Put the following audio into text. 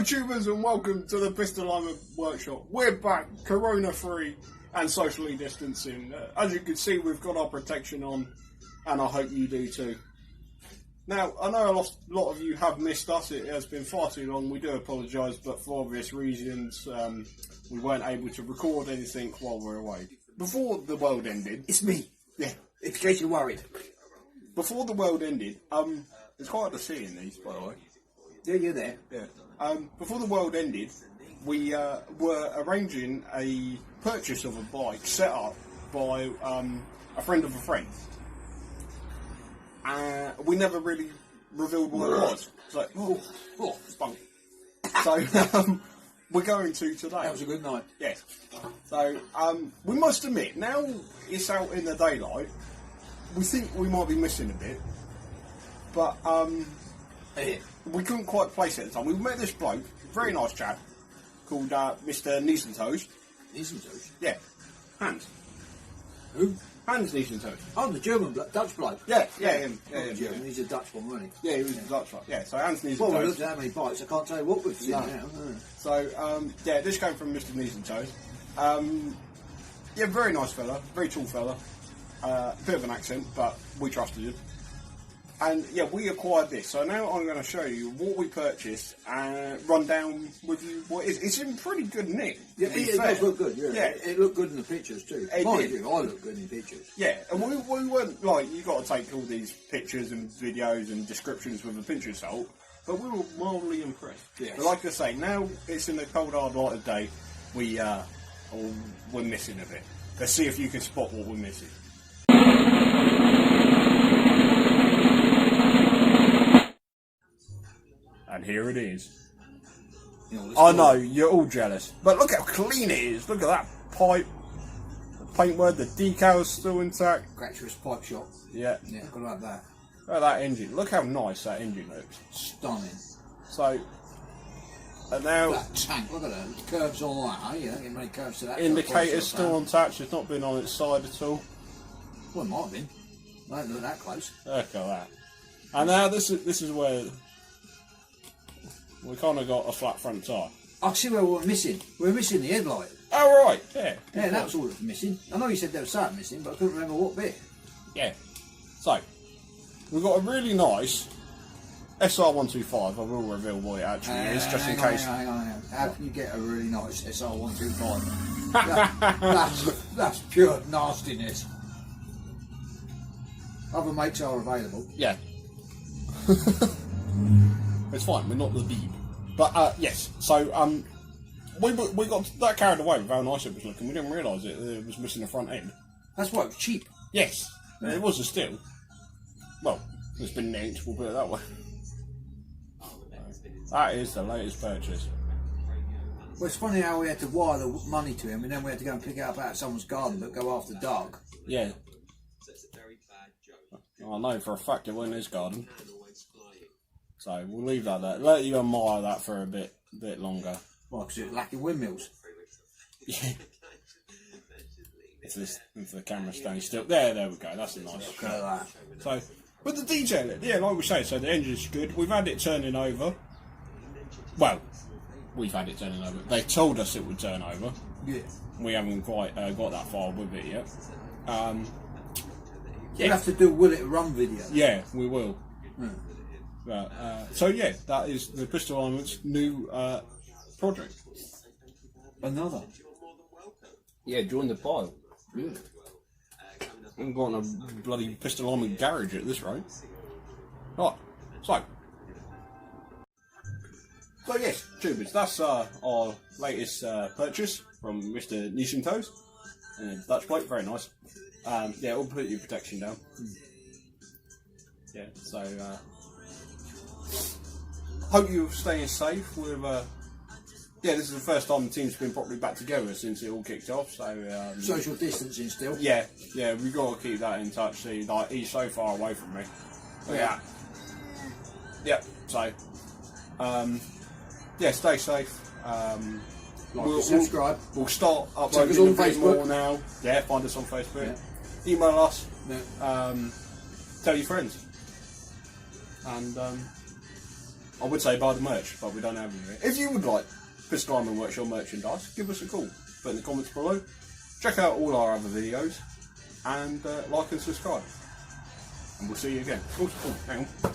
tubers, and welcome to the Pistol Alignment Workshop. We're back, corona-free and socially distancing. As you can see, we've got our protection on, and I hope you do too. Now, I know a lot of you have missed us. It has been far too long. We do apologise, but for obvious reasons, we weren't able to record anything while we're away. Before the world ended... It's me. Yeah. In case you're worried. Before the world ended, it's quite hard to see in these, by the way. Yeah, you're there. Yeah. Before the world ended, we were arranging a purchase of a bike set up by a friend of a friend. We never really revealed what it was. It's like, spunk. So, we're going to today. That was a good night. Yes. So, we must admit, now it's out in the daylight, we think we might be missing a bit. But, we couldn't quite place it at the time. We met this bloke, very nice chap, called Mr. Knees and Toes. Knees and Toes? Yeah. Hans. Who? Hans Knees and Toes. Oh, the German Dutch bloke. Yeah, him. German. He's a Dutch one, wasn't he? Yeah, he was a Dutch one. Yeah, so Hans Knees and and Toes. Well, we looked at how many bikes, I can't tell you what we've seen now. So, yeah, this came from Mr. Knees and Toes. Yeah, very nice fella, very tall fella. Bit of an accent, but we trusted him. And yeah, we acquired this. So now I'm going to show you what we purchased and run down with you what it is. It's in pretty good nick. Yeah, it does look good. Yeah, it looked good in the pictures too. I look good in pictures. Yeah, and we weren't like, you got to take all these pictures and videos and descriptions with a pinch of salt, but we were mildly impressed. Yes. But like I say, now it's in the cold hard light of day. We're missing a bit. Let's see if you can spot what we're missing. And here it is. I know, you're all jealous. But look how clean it is. Look at that pipe. The paintwork, the decals still intact. Gratuitous pipe shop. Yeah. Yeah, gotta have that. Look at that engine. Look how nice that engine looks. Stunning. So, and now... That tank, look at that. Curves all that, you don't get many curves to that. Indicator's still untouched. It's not been on its side at all. Well, it might have been. I don't look that close. Look at that. And now this is where... we kind of got a flat front tyre. I see where we're missing. We're missing the headlight. Oh, right, yeah. Yeah, that was all that's missing. I know you said there was something missing, but I couldn't remember what bit. Yeah. So, we've got a really nice SR125. I will reveal what it actually is, just in case. Hang on. How can you get a really nice SR125? that's pure nastiness. Other makes are available. Yeah. It's fine, we're not the Beeb. But, yes, so, we got that carried away with how nice it was looking. We didn't realise it was missing the front end. That's why it was cheap. Yes, it was a steal. Well, it's been nicked, we'll put it that way. That is the latest purchase. Well, it's funny how we had to wire the money to him and then we had to go and pick it up out of someone's garden but go after dark. Yeah. I know for a fact it wasn't his garden. So we'll leave that there. Let you admire that for a bit longer. Why, because it's lacking windmills? Yeah. If the camera stays still. There we go. That's a nice shot. So, with the detail, yeah, like we say, so the engine's good. We've had it turning over. Well, we've had it turning over. They told us it would turn over. Yeah. We haven't quite got that far with it yet. You'll have to do Will It Run video. Yeah, we will. Yeah. So yeah, that is the Pistol Alignment's new project. Another. Yeah, join the pile. Really? We've got a bloody Pistol Alignment garage at this rate. Right, so yes, tubers, that's our latest purchase from Mr. Knees and Toes. Dutch plate, very nice. Yeah, we'll put your protection down. Yeah, so hope you're staying safe with yeah, this is the first time the team's been properly back together since it all kicked off, so social distancing still. Yeah, we've got to keep that in touch. See, like, he's so far away from me. But yeah, so yeah, stay safe. Like subscribe. We'll start uploading a bit more now. Yeah, find us on Facebook. Yeah. Email us. Yeah. Tell your friends. And I would say buy the merch, but we don't have any. If you would like Pistol Armour Workshop merchandise, give us a call. Put in the comments below. Check out all our other videos and like and subscribe. And we'll see you again. Oh, hang on.